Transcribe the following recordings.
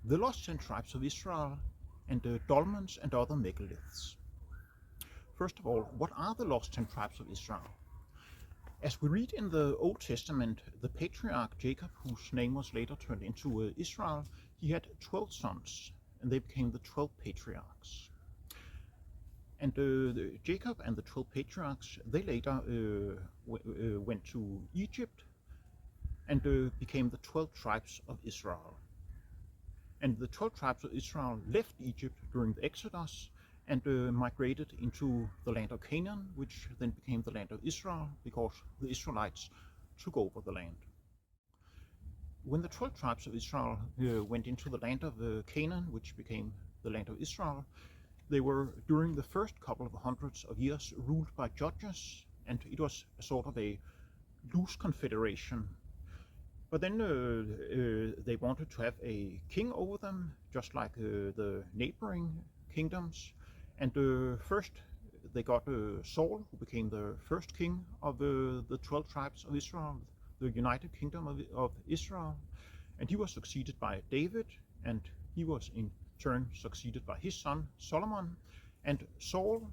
The Lost 10 Tribes of Israel, and the dolmens and other megaliths. First of all, what are the Lost 10 Tribes of Israel? As we read in the Old Testament, the patriarch Jacob, whose name was later turned into Israel, he had 12 sons, and they became the 12 patriarchs. And Jacob and the 12 patriarchs, they later went to Egypt and became the 12 tribes of Israel. And the 12 tribes of Israel left Egypt during the Exodus and migrated into the land of Canaan, which then became the land of Israel because the Israelites took over the land. When the 12 tribes of Israel went into the land of Canaan, which became the land of Israel, they were, during the first couple of hundreds of years, ruled by judges, and it was a sort of a loose confederation. But then they wanted to have a king over them, just like the neighboring kingdoms. And first they got Saul, who became the first king of the 12 tribes of Israel, the United Kingdom of Israel. And he was succeeded by David, and he was in turn succeeded by his son Solomon. And Saul,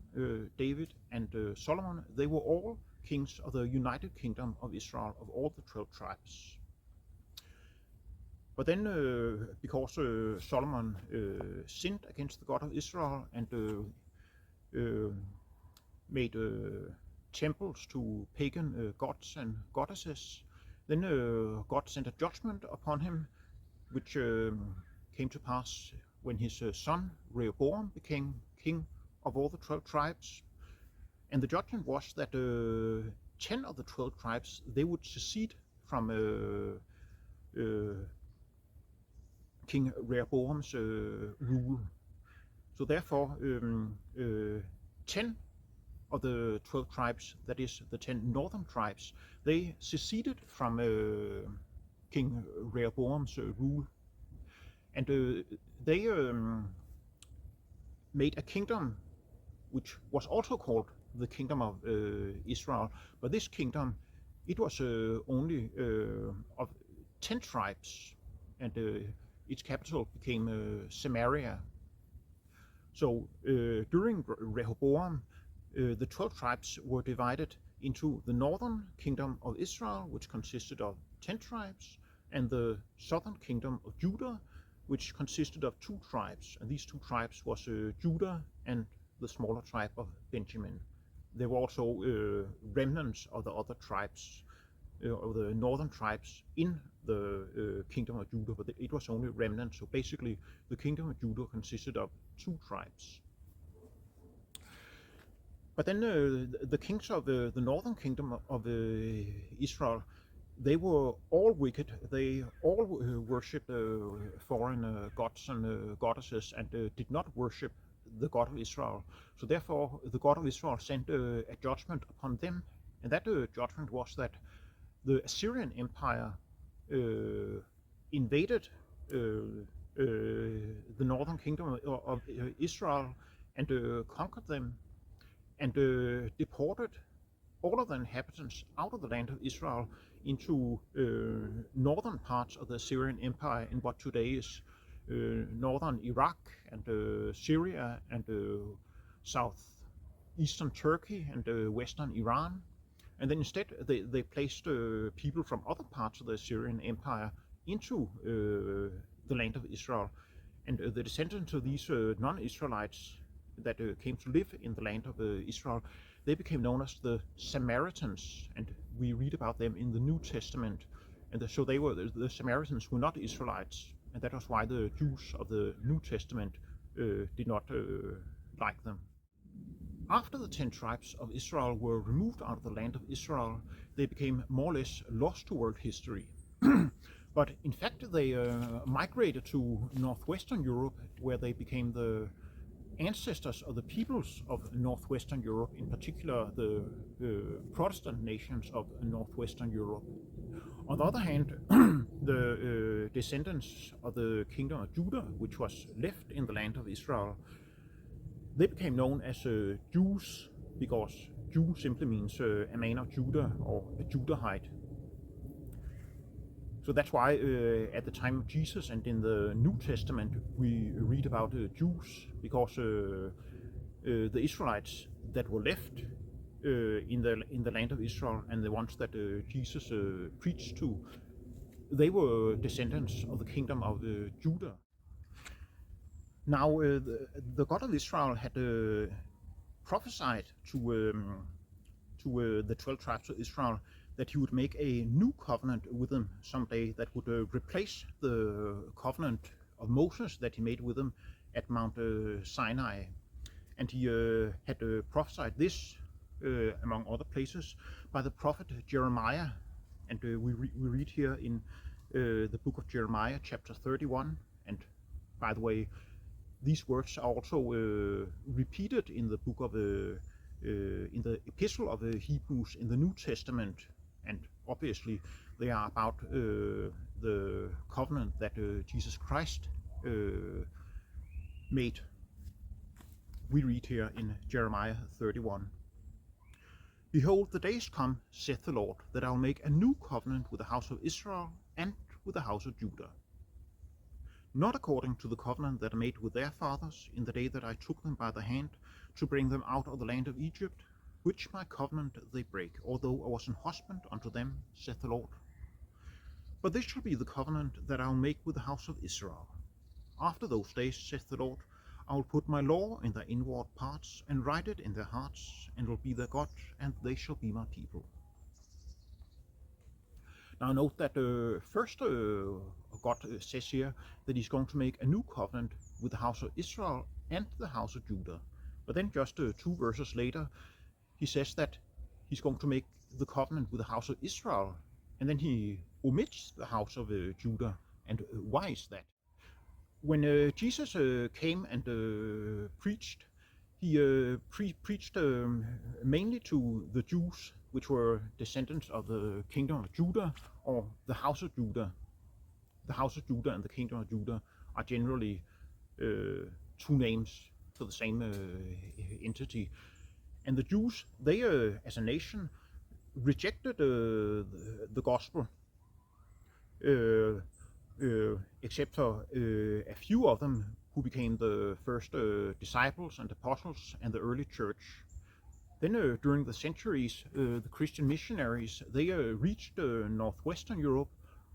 David, and Solomon, they were all kings of the United Kingdom of Israel, of all the 12 tribes. But then, because Solomon sinned against the God of Israel and made temples to pagan gods and goddesses, then God sent a judgment upon him, which came to pass when his son Rehoboam became king of all the 12 tribes. And the judgment was that 10 of the 12 tribes, they would secede from King Rehoboam's rule. So therefore 10 of the 12 tribes, that is the 10 northern tribes, they seceded from King Rehoboam's rule. And they made a kingdom which was also called the Kingdom of Israel. But this kingdom, it was only of 10 tribes, and its capital became Samaria. So during Rehoboam, the 12 tribes were divided into the northern kingdom of Israel, which consisted of 10 tribes, and the southern kingdom of Judah, which consisted of 2 tribes. And these 2 tribes was Judah and the smaller tribe of Benjamin. There were also remnants of the other tribes, of the northern tribes in the kingdom of Judah, but it was only remnants. So basically the kingdom of Judah consisted of 2 tribes. But then the kings of the northern kingdom of Israel, they were all wicked. They all worshipped foreign gods and goddesses, and did not worship the God of Israel. So therefore the God of Israel sent a judgment upon them, and that judgment was that the Assyrian Empire invaded the northern kingdom of Israel and conquered them, and deported all of the inhabitants out of the land of Israel into northern parts of the Assyrian Empire in what today is northern Iraq and Syria and southeastern Turkey and western Iran. And then instead they placed people from other parts of the Assyrian Empire into the land of Israel. And the descendants of these non-Israelites that came to live in the land of Israel, they became known as the Samaritans, and we read about them in the New Testament. And so they were, the Samaritans were not Israelites, and that was why the Jews of the New Testament did not like them. After the 10 tribes of Israel were removed out of the land of Israel, they became more or less lost to world history. But in fact they migrated to northwestern Europe, where they became the ancestors of the peoples of northwestern Europe, in particular the Protestant nations of northwestern Europe. On the other hand, the descendants of the kingdom of Judah, which was left in the land of Israel, they became known as Jews, because Jew simply means a man of Judah, or a Judahite. So that's why at the time of Jesus and in the New Testament we read about Jews, because the Israelites that were left in the land of Israel and the ones that Jesus preached to, they were descendants of the kingdom of Judah. Now the God of Israel had prophesied to the 12 tribes of Israel that he would make a new covenant with them someday that would replace the covenant of Moses that he made with them at Mount Sinai. And he had prophesied this, among other places, by the prophet Jeremiah. And we read here in the book of Jeremiah, chapter 31. And by the way, these words are also repeated in the book of in the epistle of Hebrews in the New Testament, and obviously they are about the covenant that Jesus Christ made. We read here in Jeremiah 31. Behold, the days come, saith the Lord, that I will make a new covenant with the house of Israel and with the house of Judah. Not according to the covenant that I made with their fathers in the day that I took them by the hand to bring them out of the land of Egypt, which my covenant they break, although I was an husband unto them, saith the Lord. But this shall be the covenant that I will make with the house of Israel. After those days, saith the Lord, I will put my law in their inward parts, and write it in their hearts, and will be their God, and they shall be my people. Now note that first God says here that he's going to make a new covenant with the house of Israel and the house of Judah. But then just 2 verses later, he says that he's going to make the covenant with the house of Israel, and then he omits the house of Judah. And why is that? When Jesus came and preached, he preached mainly to the Jews, which were descendants of the kingdom of Judah, or the house of Judah. The house of Judah and the kingdom of Judah are generally two names for the same entity. And the Jews, they as a nation rejected the gospel, except for a few of them who became the first disciples and apostles and the early church. Then during the centuries, the Christian missionaries, they reached northwestern Europe,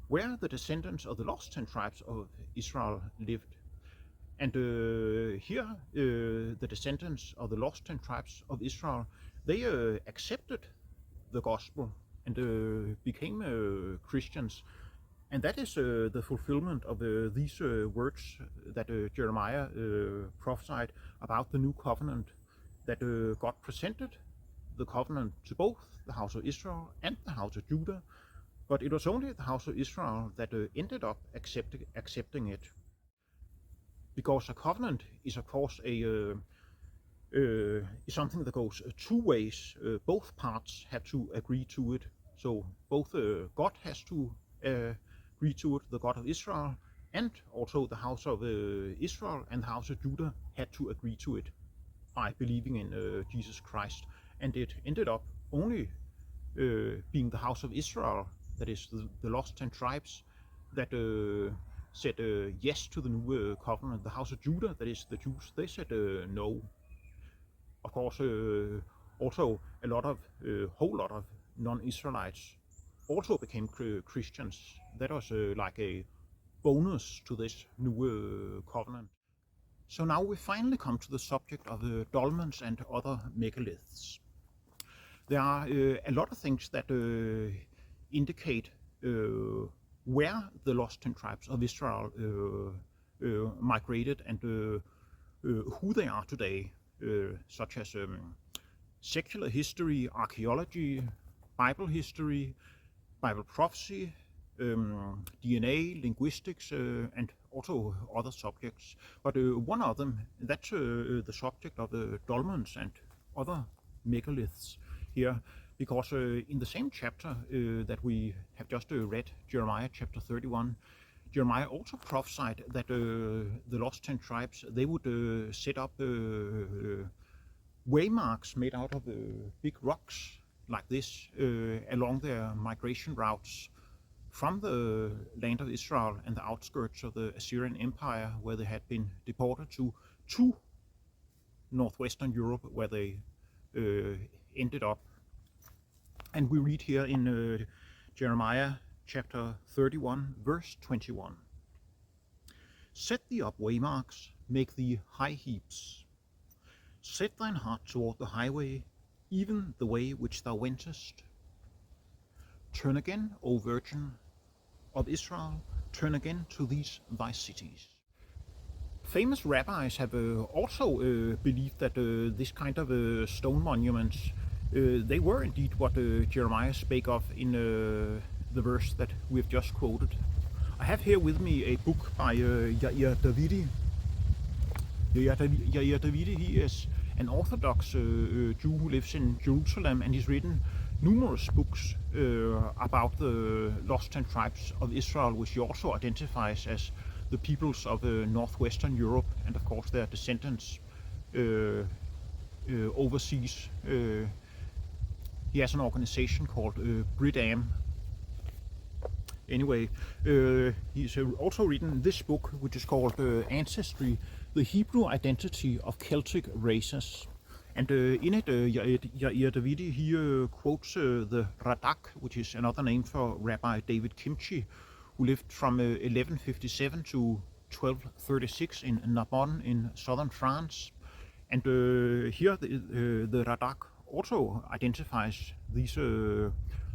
where the descendants of the lost 10 tribes of Israel lived. And here, the descendants of the lost 10 tribes of Israel, they accepted the gospel and became Christians. And that is the fulfillment of these words that Jeremiah prophesied about the new covenant, that God presented the covenant to both the house of Israel and the house of Judah, but it was only the house of Israel that ended up accepting it. Because a covenant is, of course, is something that goes two ways. Both parts have to agree to it. So both God has to agree to it, the God of Israel, and also the house of Israel and the house of Judah had to agree to it by believing in Jesus Christ. And it ended up only being the house of Israel, that is the lost 10 tribes, that said yes to the new covenant. The house of Judah, that is the Jews, they said no. Of course, also a whole lot of non-Israelites also became Christians. That was like a bonus to this new covenant. So now we finally come to the subject of dolmens and other megaliths. There are a lot of things that indicate where the lost 10 tribes of Israel migrated and who they are today, such as secular history, archaeology, Bible history, Bible prophecy, DNA, linguistics, and also other subjects. But one of them, that's the subject of dolmens and other megaliths here, because in the same chapter that we have just read, Jeremiah chapter 31, Jeremiah also prophesied that the lost 10 tribes, they would set up waymarks made out of big rocks like this along their migration routes from the land of Israel and the outskirts of the Assyrian Empire, where they had been deported to northwestern Europe, where they ended up. And we read here in Jeremiah chapter 31, verse 21. Set thee up waymarks, make thee high heaps. Set thine heart toward the highway, even the way which thou wentest. Turn again, O Virgin of Israel, turn again to these thy cities. Famous rabbis have also believed that this kind of stone monuments, they were indeed what Jeremiah spake of in the verse that we have just quoted. I have here with me a book by Yair Davidi. Yair Davidi, he is an Orthodox Jew who lives in Jerusalem, and he's written numerous books about the lost 10 tribes of Israel, which he also identifies as the peoples of northwestern Europe, and of course their descendants overseas. He has an organization called Bridam. Anyway, he's also written this book, which is called Ancestry, the Hebrew Identity of Celtic Races. And in it, Yair Davidi, he quotes the Radak, which is another name for Rabbi David Kimchi, who lived from 1157 to 1236 in Narbonne in southern France. And here the Radak also identifies these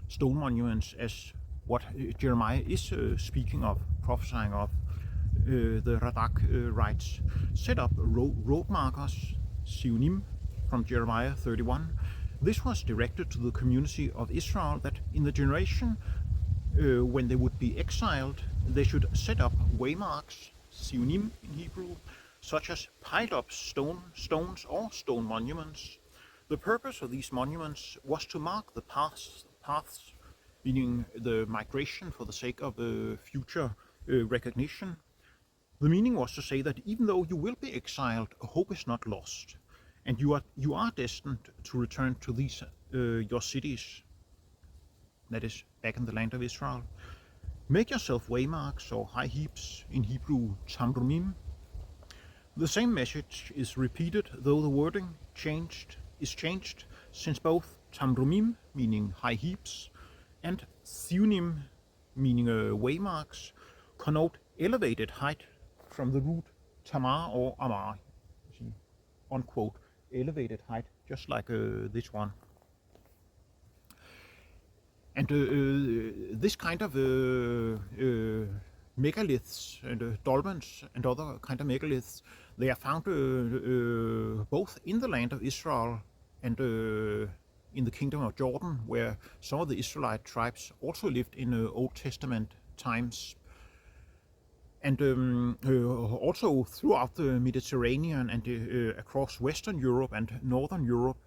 stone monuments as what Jeremiah is speaking of, prophesying of. The Radak writes, set up road markers, Sionim, from Jeremiah 31. This was directed to the community of Israel that in the generation when they would be exiled, they should set up waymarks, Sionim in Hebrew, such as piled up stones or stone monuments. The purpose of these monuments was to mark the paths, meaning the migration for the sake of future recognition. The meaning was to say that even though you will be exiled, hope is not lost, and you are destined to return to these your cities, that is, back in the land of Israel. Make yourself waymarks or high heaps, in Hebrew tamrumim. The same message is repeated, though the wording is changed, since both tamrumim, meaning high heaps, and sionim, meaning waymarks, connote elevated height from the root tamar or amar. See, unquote, elevated height, just like this one. And this kind of megaliths and dolmens and other kind of megaliths, they are found both in the land of Israel and in the kingdom of Jordan, where some of the Israelite tribes also lived in Old Testament times. And also throughout the Mediterranean and across Western Europe and Northern Europe.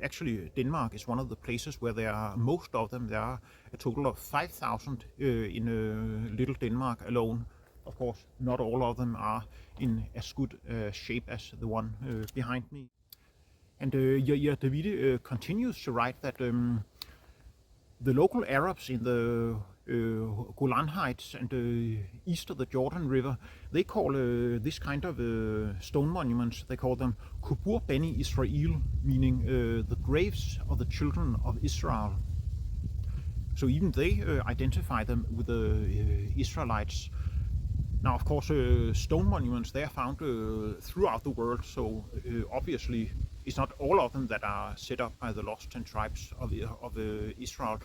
Actually, Denmark is one of the places where there are most of them. There are a total of 5,000 in little Denmark alone. Of course, not all of them are in as good shape as the one behind me. And Yair Davidi continues to write that the local Arabs in the Golan Heights and east of the Jordan River, they call this kind of stone monuments, they call them Kubur Beni Israel, meaning the graves of the children of Israel. So even they identify them with the Israelites. Now, of course, stone monuments, they are found throughout the world, so obviously it's not all of them that are set up by the lost 10 tribes of Israel,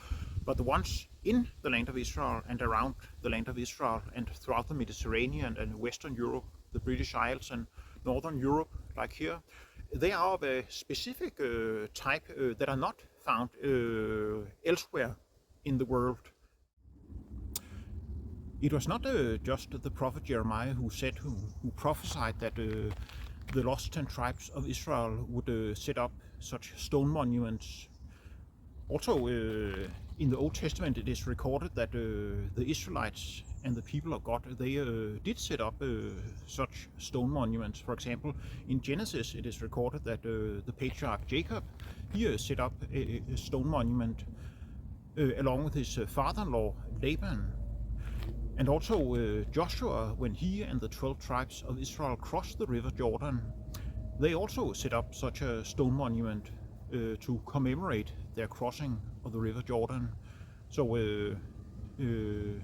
but the ones in the land of Israel and around the land of Israel and throughout the Mediterranean and Western Europe, the British Isles and Northern Europe, like here, they are of a specific type that are not found elsewhere in the world. It was not just the prophet Jeremiah who prophesied that the lost 10 tribes of Israel would set up such stone monuments. Also, in the Old Testament, it is recorded that the Israelites and the people of God, they did set up such stone monuments. For example, in Genesis, it is recorded that the patriarch Jacob, he set up a stone monument along with his father-in-law Laban. And also Joshua, when he and the 12 tribes of Israel crossed the river Jordan, they also set up such a stone monument to commemorate their crossing of the river Jordan. So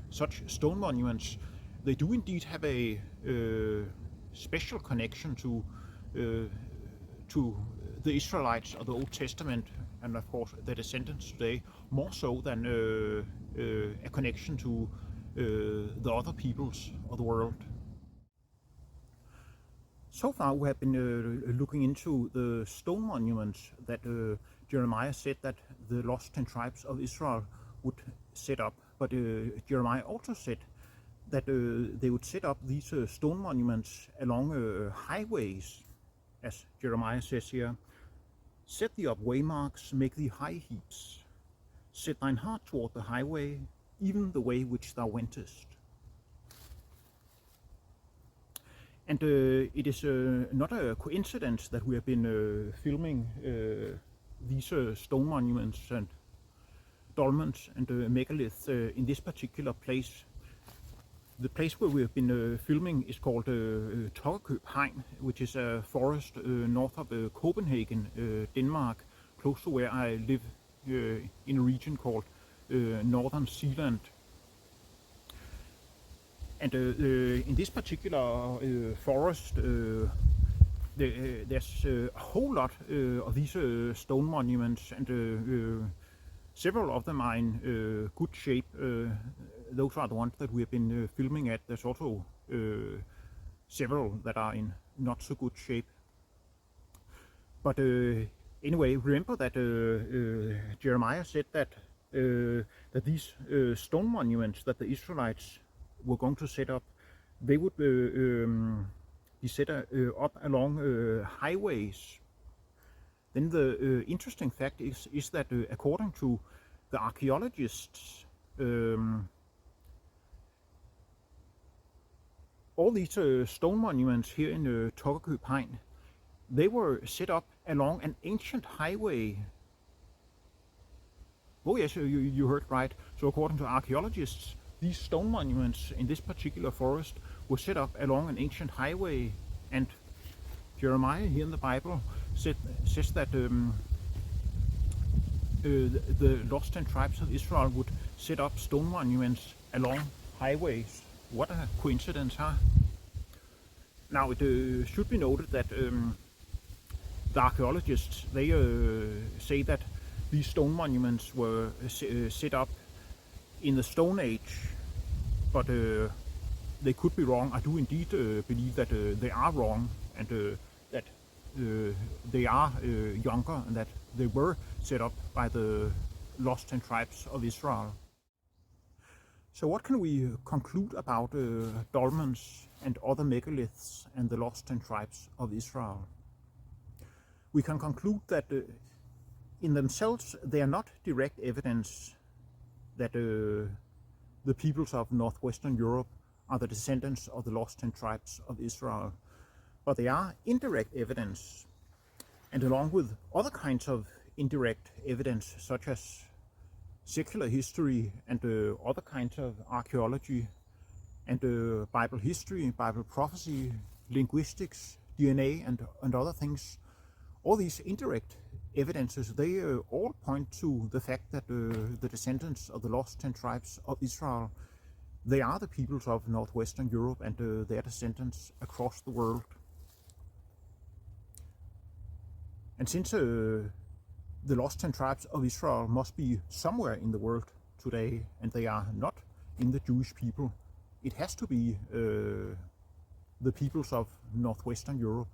such stone monuments, they do indeed have a special connection to the Israelites of the Old Testament, and of course their descendants today, more so than a connection to the other peoples of the world. So far we have been looking into the stone monuments that Jeremiah said that the lost 10 tribes of Israel would set up. But Jeremiah also said that they would set up these stone monuments along highways, as Jeremiah says here. Set thee up waymarks, make thee high heaps. Set thine heart toward the highway, even the way which thou wentest. And it is not a coincidence that we have been filming these stone monuments and dolmens and megaliths in this particular place. The place where we have been filming is called Hegn, which is a forest north of Copenhagen, Denmark, close to where I live in a region called Northern Zealand. And in this particular forest, there's a whole lot of these stone monuments, and several of them are in good shape. Those are the ones that we have been filming at. There's also several that are in not so good shape. But anyway, remember that Jeremiah said that that these stone monuments that the Israelites were going to set up, they would be set up along highways. Then the interesting fact is that according to the archaeologists, all these stone monuments here in Hegn, they were set up along an ancient highway. Oh yes, you heard right. So according to archaeologists, these stone monuments in this particular forest were set up along an ancient highway, and Jeremiah here in the Bible says that the lost 10 tribes of Israel would set up stone monuments along highways. What a coincidence, huh? Now it should be noted that the archaeologists, they say that these stone monuments were set up in the Stone Age, but they could be wrong. I do indeed believe that they are wrong, and that they are younger, and that they were set up by the lost 10 tribes of Israel. So what can we conclude about dolmens and other megaliths and the lost 10 tribes of Israel? We can conclude that in themselves they are not direct evidence that the peoples of northwestern Europe are the descendants of the lost 10 tribes of Israel, but they are indirect evidence, and along with other kinds of indirect evidence such as secular history and other kinds of archaeology and Bible history, Bible prophecy, linguistics, DNA and other things, all these indirect evidences, they all point to the fact that the descendants of the lost 10 tribes of Israel, they are the peoples of northwestern Europe and their descendants across the world. And since the lost 10 tribes of Israel must be somewhere in the world today, and they are not in the Jewish people, it has to be the peoples of northwestern Europe.